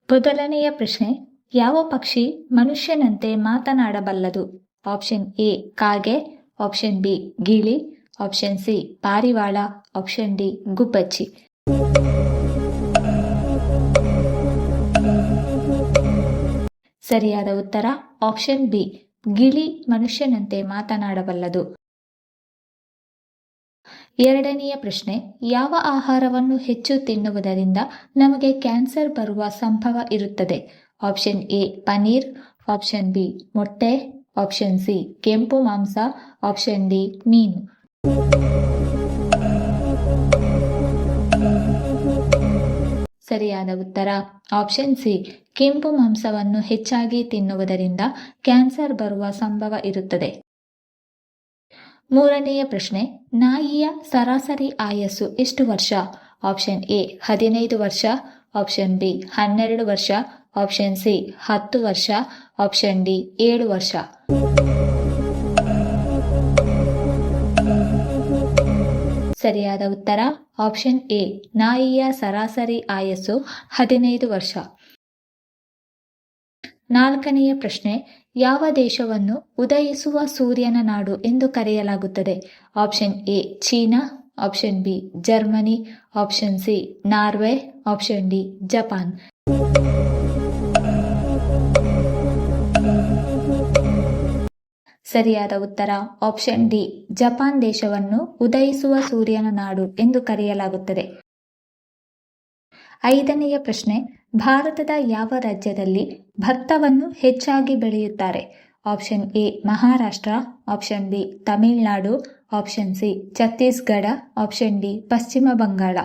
ಮೊದಲನೆಯ ಪ್ರಶ್ನೆ, ಯಾವ ಪಕ್ಷಿ ಮನುಷ್ಯನಂತೆ ಮಾತನಾಡಬಲ್ಲದು? ಆಪ್ಷನ್ ಎ ಕಾಗೆ, ಆಪ್ಷನ್ ಬಿ ಗಿಳಿ, ಆಪ್ಷನ್ ಸಿ ಪಾರಿವಾಳ, ಆಪ್ಷನ್ ಡಿ ಗುಬ್ಬಚ್ಚಿ. ಸರಿಯಾದ ಉತ್ತರ ಆಪ್ಷನ್ ಬಿ, ಗಿಳಿ ಮನುಷ್ಯನಂತೆ ಮಾತನಾಡಬಲ್ಲದು. ಎರಡನೆಯ ಪ್ರಶ್ನೆ, ಯಾವ ಆಹಾರವನ್ನು ಹೆಚ್ಚು ತಿನ್ನುವುದರಿಂದ ನಮಗೆ ಕ್ಯಾನ್ಸರ್ ಬರುವ ಸಂಭವ ಇರುತ್ತದೆ? Option A paneer, option B ಮೊಟ್ಟೆ, ಆಪ್ಷನ್ ಸಿ ಕೆಂಪು ಮಾಂಸ, ಆಪ್ಷನ್ ಡಿ ಮೀನು. ಸರಿಯಾದ ಉತ್ತರ ಆಪ್ಷನ್ ಸಿ, ಕೆಂಪು ಮಾಂಸವನ್ನು ಹೆಚ್ಚಾಗಿ ತಿನ್ನುವುದರಿಂದ ಕ್ಯಾನ್ಸರ್ ಬರುವ ಸಂಭವ ಇರುತ್ತದೆ. ಮೂರನೆಯ ಪ್ರಶ್ನೆ, ನಾಯಿಯ ಸರಾಸರಿ ಆಯಸ್ಸು ಎಷ್ಟು ವರ್ಷ? ಆಪ್ಷನ್ ಎ 15 ವರ್ಷ, ಆಪ್ಷನ್ ಬಿ 12 ವರ್ಷ, ಆಪ್ಷನ್ ಸಿ 10 ವರ್ಷ, ಆಪ್ಷನ್ ಡಿ 7 ವರ್ಷ. ಸರಿಯಾದ ಉತ್ತರ ಆಪ್ಷನ್ ಎ, ನಾಯಿಯ ಸರಾಸರಿ ಆಯಸ್ಸು 15 ವರ್ಷ. ನಾಲ್ಕನೆಯ ಪ್ರಶ್ನೆ, ಯಾವ ದೇಶವನ್ನು ಉದಯಿಸುವ ಸೂರ್ಯನ ನಾಡು ಎಂದು ಕರೆಯಲಾಗುತ್ತದೆ? Option A China, option B Germany, option C Norway, option D Japan. ಸರಿಯಾದ ಉತ್ತರ ಆಪ್ಷನ್ ಡಿ, ಜಪಾನ್ ದೇಶವನ್ನು ಉದಯಿಸುವ ಸೂರ್ಯನ ನಾಡು ಎಂದು ಕರೆಯಲಾಗುತ್ತದೆ. ಐದನೆಯ ಪ್ರಶ್ನೆ, ಭಾರತದ ಯಾವ ರಾಜ್ಯದಲ್ಲಿ ಭತ್ತವನ್ನು ಹೆಚ್ಚಾಗಿ ಬೆಳೆಯುತ್ತಾರೆ? Option A Maharashtra, option B Tamil Nadu, option C Chhattisgarh, option D ಪಶ್ಚಿಮ ಬಂಗಾಳ.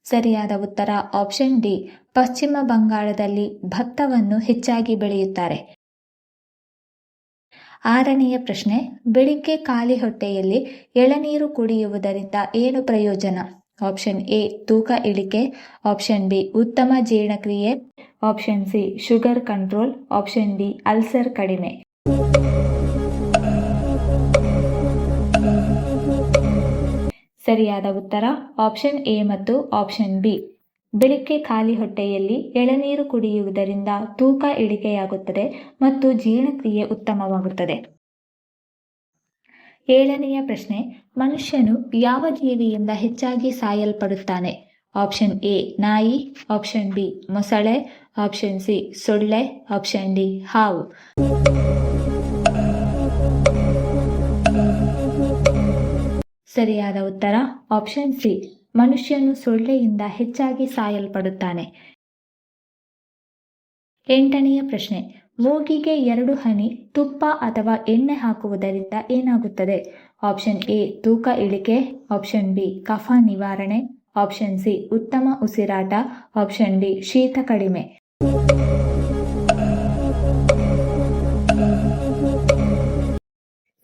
ಸರಿಯಾದ ಉತ್ತರ ಆಪ್ಷನ್ ಡಿ, ಪಶ್ಚಿಮ ಬಂಗಾಳದಲ್ಲಿ ಭತ್ತವನ್ನು ಹೆಚ್ಚಾಗಿ ಬೆಳೆಯುತ್ತಾರೆ. ಆರನೆಯ ಪ್ರಶ್ನೆ, ಬೆಳಿಗ್ಗೆ ಖಾಲಿ ಹೊಟ್ಟೆಯಲ್ಲಿ ಎಳನೀರು ಕುಡಿಯುವುದರಿಂದ ಏನು ಪ್ರಯೋಜನ? ಆಪ್ಷನ್ ಎ ತೂಕ ಇಳಿಕೆ, ಆಪ್ಷನ್ ಬಿ ಉತ್ತಮ ಜೀರ್ಣಕ್ರಿಯೆ, option C sugar control, option D ulcer ಕಡಿಮೆ. ಸರಿಯಾದ ಉತ್ತರ ಆಪ್ಷನ್ ಎ ಮತ್ತು ಆಪ್ಷನ್ ಬಿ. ಬೆಳಿಗ್ಗೆ ಖಾಲಿ ಹೊಟ್ಟೆಯಲ್ಲಿ ಎಳನೀರು ಕುಡಿಯುವುದರಿಂದ ತೂಕ ಇಳಿಕೆಯಾಗುತ್ತದೆ ಮತ್ತು ಜೀರ್ಣಕ್ರಿಯೆ ಉತ್ತಮವಾಗುತ್ತದೆ. ಏಳನೆಯ ಪ್ರಶ್ನೆ, ಮನುಷ್ಯನು ಯಾವ ಜೀವಿಯಿಂದ ಹೆಚ್ಚಾಗಿ ಸಾಯಲ್ಪಡುತ್ತಾನೆ? ಆಪ್ಷನ್ ಎ ನಾಯಿ, ಆಪ್ಷನ್ ಬಿ ಮೊಸಳೆ, ಆಪ್ಷನ್ ಸಿ ಸೊಳ್ಳೆ, ಆಪ್ಷನ್ ಡಿ ಹಾವು. ಸರಿಯಾದ ಉತ್ತರ ಆಪ್ಷನ್ ಸಿ, ಮನುಷ್ಯನು ಸೊಳ್ಳೆಯಿಂದ ಹೆಚ್ಚಾಗಿ ಸಾಯಲ್ಪಡುತ್ತಾನೆ. ಎಂಟನೆಯ ಪ್ರಶ್ನೆ, ಮೂಗಿಗೆ 2 ಹನಿ ತುಪ್ಪ ಅಥವಾ ಎಣ್ಣೆ ಹಾಕುವುದರಿಂದ ಏನಾಗುತ್ತದೆ? ಆಪ್ಷನ್ ಎ ತೂಕ ಇಳಿಕೆ, ಆಪ್ಷನ್ ಬಿ ಕಫ ನಿವಾರಣೆ, ಆಪ್ಷನ್ ಸಿ ಉತ್ತಮ ಉಸಿರಾಟ, ಆಪ್ಷನ್ ಡಿ ಶೀತ ಕಡಿಮೆ.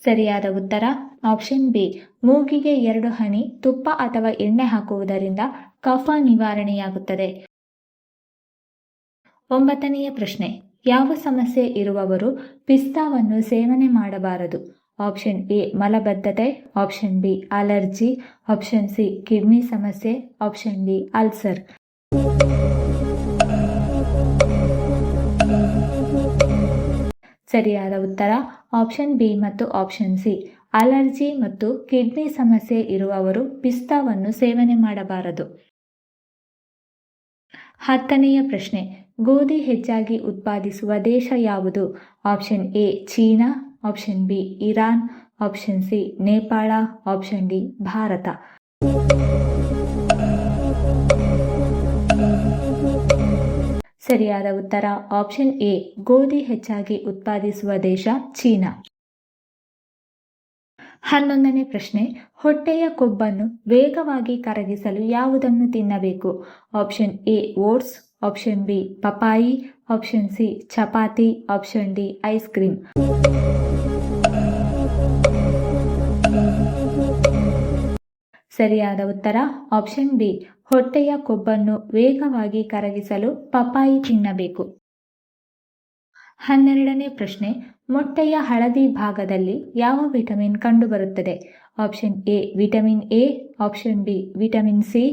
ಸರಿಯಾದ ಉತ್ತರ ಆಪ್ಷನ್ ಬಿ, ಮೂಗಿಗೆ 2 ಹನಿ ತುಪ್ಪ ಅಥವಾ ಎಣ್ಣೆ ಹಾಕುವುದರಿಂದ ಕಫ ನಿವಾರಣೆಯಾಗುತ್ತದೆ. ಒಂಬತ್ತನೆಯ ಪ್ರಶ್ನೆ, ಯಾವ ಸಮಸ್ಯೆ ಇರುವವರು ಪಿಸ್ತಾವನ್ನು ಸೇವನೆ ಮಾಡಬಾರದು? ಆಪ್ಷನ್ ಎ ಮಲಬದ್ಧತೆ, option B allergy, option C kidney ಸಮಸ್ಯೆ, ಆಪ್ಷನ್ ಡಿ ಅಲ್ಸರ್. ಸರಿಯಾದ ಉತ್ತರ ಆಪ್ಷನ್ ಬಿ ಮತ್ತು ಆಪ್ಷನ್ ಸಿ, ಅಲರ್ಜಿ ಮತ್ತು ಕಿಡ್ನಿ ಸಮಸ್ಯೆ ಇರುವವರು ಪಿಸ್ತಾವನ್ನು ಸೇವನೆ ಮಾಡಬಾರದು. ಹತ್ತನೆಯ ಪ್ರಶ್ನೆ, ಗೋಧಿ ಹೆಚ್ಚಾಗಿ ಉತ್ಪಾದಿಸುವ ದೇಶ ಯಾವುದು? Option A China, option B Iran, option C Nepal, option D Bharat. ಸರಿಯಾದ ಉತ್ತರ ಆಪ್ಷನ್ ಎ, ಗೋಧಿ ಹೆಚ್ಚಾಗಿ ಉತ್ಪಾದಿಸುವ ದೇಶ ಚೀನಾ. 11ನೇ ಪ್ರಶ್ನೆ, ಹೊಟ್ಟೆಯ ಕೊಬ್ಬನ್ನು ವೇಗವಾಗಿ ಕರಗಿಸಲು ಯಾವುದನ್ನು ತಿನ್ನಬೇಕು? Option A oats, option B ಪಪಾಯಿ, option C chapati, option D ice cream. ಸರಿಯಾದ ಉತ್ತರ ಆಪ್ಷನ್ ಬಿ, ಹೊಟ್ಟೆಯ ಕೊಬ್ಬನ್ನು ವೇಗವಾಗಿ ಕರಗಿಸಲು ಪಪಾಯಿ ತಿನ್ನಬೇಕು. 12ನೇ ಪ್ರಶ್ನೆ, ಮೊಟ್ಟೆಯ ಹಳದಿ ಭಾಗದಲ್ಲಿ ಯಾವ ವಿಟಮಿನ್ ಕಂಡುಬರುತ್ತದೆ? Option A vitamin A, option B vitamin C,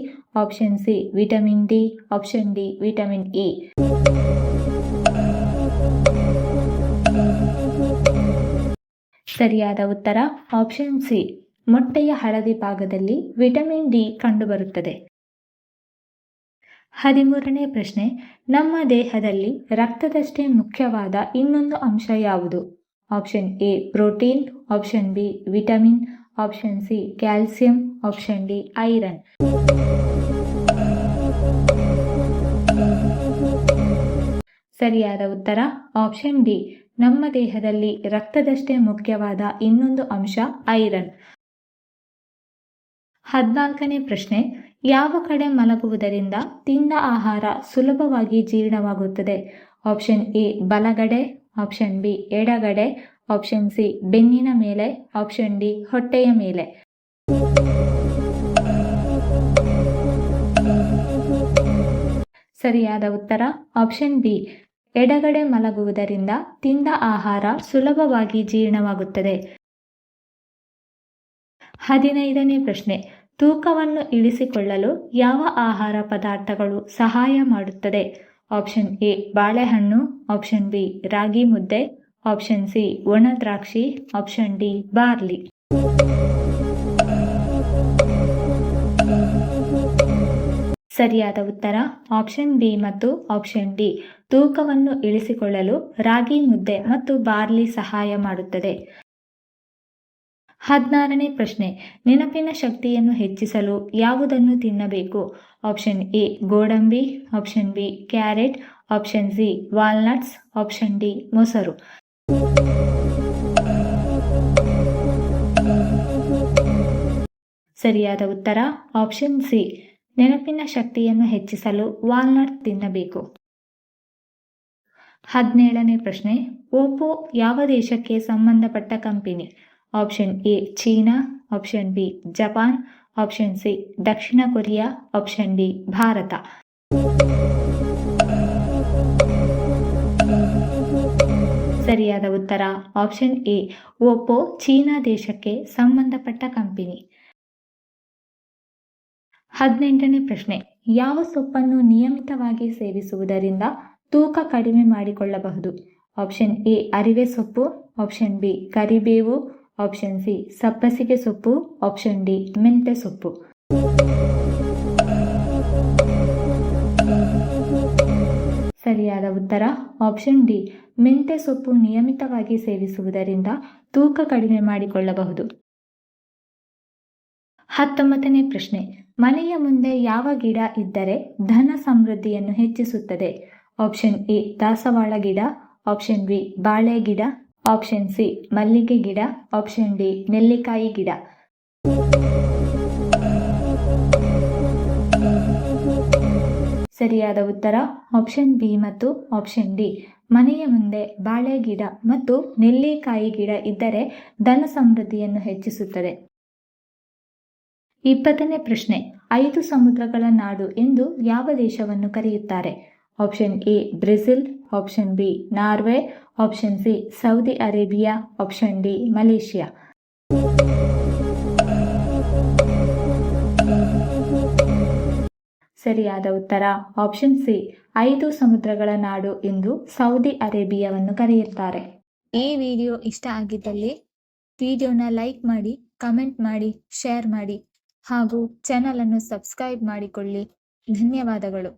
option C vitamin D, option D vitamin E. ಸರಿಯಾದ ಉತ್ತರ ಆಪ್ಷನ್ ಸಿ, ಮೊಟ್ಟೆಯ ಹಳದಿ ಭಾಗದಲ್ಲಿ ವಿಟಮಿನ್ ಡಿ ಕಂಡುಬರುತ್ತದೆ. 13ನೇ ಪ್ರಶ್ನೆ, ನಮ್ಮ ದೇಹದಲ್ಲಿ ರಕ್ತದಷ್ಟೇ ಮುಖ್ಯವಾದ ಇನ್ನೊಂದು ಅಂಶ ಯಾವುದು? Option A protein, option B vitamin, option C calcium, option D iron. ಸರಿಯಾದ ಉತ್ತರ ಆಪ್ಷನ್ ಡಿ, ನಮ್ಮ ದೇಹದಲ್ಲಿ ರಕ್ತದಷ್ಟೇ ಮುಖ್ಯವಾದ ಇನ್ನೊಂದು ಅಂಶ ಐರನ್. 14ನೇ ಪ್ರಶ್ನೆ, ಯಾವ ಕಡೆ ಮಲಗುವುದರಿಂದ ತಿಂದ ಆಹಾರ ಸುಲಭವಾಗಿ ಜೀರ್ಣವಾಗುತ್ತದೆ? ಆಪ್ಷನ್ ಎ ಬಲಗಡೆ, ಆಪ್ಷನ್ ಬಿ ಎಡಗಡೆ, ಆಪ್ಷನ್ ಸಿ ಬೆನ್ನಿನ ಮೇಲೆ, ಆಪ್ಷನ್ ಡಿ ಹೊಟ್ಟೆಯ ಮೇಲೆ. ಸರಿಯಾದ ಉತ್ತರ ಆಪ್ಷನ್ ಬಿ, ಎಡಗಡೆ ಮಲಗುವುದರಿಂದ ತಿಂದ ಆಹಾರ ಸುಲಭವಾಗಿ ಜೀರ್ಣವಾಗುತ್ತದೆ. 15ನೇ ಪ್ರಶ್ನೆ, ತೂಕವನ್ನು ಇಳಿಸಿಕೊಳ್ಳಲು ಯಾವ ಆಹಾರ ಪದಾರ್ಥಗಳು ಸಹಾಯ ಮಾಡುತ್ತದೆ? ಆಪ್ಷನ್ ಎ ಬಾಳೆಹಣ್ಣು, ಆಪ್ಷನ್ ಬಿ ರಾಗಿ ಮುದ್ದೆ, ಆಪ್ಷನ್ ಸಿ ಒಣ ದ್ರಾಕ್ಷಿ, ಆಪ್ಷನ್ ಡಿ ಬಾರ್ಲಿ. ಸರಿಯಾದ ಉತ್ತರ ಆಪ್ಷನ್ ಬಿ ಮತ್ತು ಆಪ್ಷನ್ ಡಿ. ತೂಕವನ್ನು ಇಳಿಸಿಕೊಳ್ಳಲು ರಾಗಿ ಮುದ್ದೆ ಮತ್ತು ಬಾರ್ಲಿ ಸಹಾಯ ಮಾಡುತ್ತದೆ. 16ನೇ ಪ್ರಶ್ನೆ, ನೆನಪಿನ ಶಕ್ತಿಯನ್ನು ಹೆಚ್ಚಿಸಲು ಯಾವುದನ್ನು ತಿನ್ನಬೇಕು? ಆಪ್ಷನ್ ಎ ಗೋಡಂಬಿ, option B carrot, option C walnuts, option D ಮೊಸರು. ಸರಿಯಾದ ಉತ್ತರ ಆಪ್ಷನ್ ಸಿ, ನೆನಪಿನ ಶಕ್ತಿಯನ್ನು ಹೆಚ್ಚಿಸಲು ವಾಲ್ನಟ್ ತಿನ್ನಬೇಕು. 17ನೇ ಪ್ರಶ್ನೆ, ಓಪೋ ಯಾವ ದೇಶಕ್ಕೆ ಸಂಬಂಧಪಟ್ಟ company? Option A China, option B Japan, option C Dakshina Korea, option D Bharat. ಸರಿಯಾದ ಉತ್ತರ ಆಪ್ಷನ್ ಎ, ಓಪೋ ಚೀನಾ ದೇಶಕ್ಕೆ ಸಂಬಂಧಪಟ್ಟ ಕಂಪನಿ. 18ನೇ ಪ್ರಶ್ನೆ, ಯಾವ ಸೊಪ್ಪನ್ನು ನಿಯಮಿತವಾಗಿ ಸೇವಿಸುವುದರಿಂದ ತೂಕ ಕಡಿಮೆ ಮಾಡಿಕೊಳ್ಳಬಹುದು? ಆಪ್ಷನ್ ಎ ಅರಿವೆ ಸೊಪ್ಪು, ಆಪ್ಷನ್ ಬಿ ಕರಿಬೇವು, ಆಪ್ಷನ್ ಸಿ ಸಬ್ಬಸಿಗೆ ಸೊಪ್ಪು, ಆಪ್ಷನ್ ಡಿ ಮೆಂತ್ಯ ಸೊಪ್ಪು. ಸರಿಯಾದ ಉತ್ತರ ಆಪ್ಷನ್ ಡಿ, ಮೆಂತ್ಯ ಸೊಪ್ಪು ನಿಯಮಿತವಾಗಿ ಸೇವಿಸುವುದರಿಂದ ತೂಕ ಕಡಿಮೆ ಮಾಡಿಕೊಳ್ಳಬಹುದು. 19ನೇ ಪ್ರಶ್ನೆ, ಮನೆಯ ಮುಂದೆ ಯಾವ ಗಿಡ ಇದ್ದರೆ ಧನ ಸಮೃದ್ಧಿಯನ್ನು ಹೆಚ್ಚಿಸುತ್ತದೆ? ಆಪ್ಷನ್ ಎ ದಾಸವಾಳ ಗಿಡ, ಆಪ್ಷನ್ ಬಿ ಬಾಳೆ ಗಿಡ, ಆಪ್ಷನ್ ಸಿ ಮಲ್ಲಿಗೆ ಗಿಡ, ಆಪ್ಷನ್ ಡಿ ನೆಲ್ಲಿಕಾಯಿ ಗಿಡ. ಸರಿಯಾದ ಉತ್ತರ ಆಪ್ಷನ್ ಬಿ ಮತ್ತು ಆಪ್ಷನ್ ಡಿ. ಮನೆಯ ಮುಂದೆ ಬಾಳೆ ಗಿಡ ಮತ್ತು ನೆಲ್ಲಿಕಾಯಿ ಗಿಡ ಇದ್ದರೆ ಧನ ಸಮೃದ್ಧಿಯನ್ನು ಹೆಚ್ಚಿಸುತ್ತದೆ. 20ನೇ ಪ್ರಶ್ನೆ, 5 ಸಮುದ್ರಗಳ ನಾಡು ಎಂದು ಯಾವ ದೇಶವನ್ನು ಕರೆಯುತ್ತಾರೆ? Option A Brazil, option B Norway, option C Saudi Arabia, option D Malaysia. ಸರಿಯಾದ ಉತ್ತರ ಆಪ್ಷನ್ ಸಿ, 5 ಸಮುದ್ರಗಳ ನಾಡು ಎಂದು ಸೌದಿ ಅರೇಬಿಯಾವನ್ನು ಕರೆಯುತ್ತಾರೆ. ಈ ವಿಡಿಯೋ ಇಷ್ಟ ಆಗಿದ್ದಲ್ಲಿ ವಿಡಿಯೋನ ಲೈಕ್ ಮಾಡಿ, ಕಮೆಂಟ್ ಮಾಡಿ, ಶೇರ್ ಮಾಡಿ ಹಾಗೂ ಚಾನಲ್ ಅನ್ನು ಸಬ್ಸ್ಕ್ರೈಬ್ ಮಾಡಿಕೊಳ್ಳಿ. ಧನ್ಯವಾದಗಳು.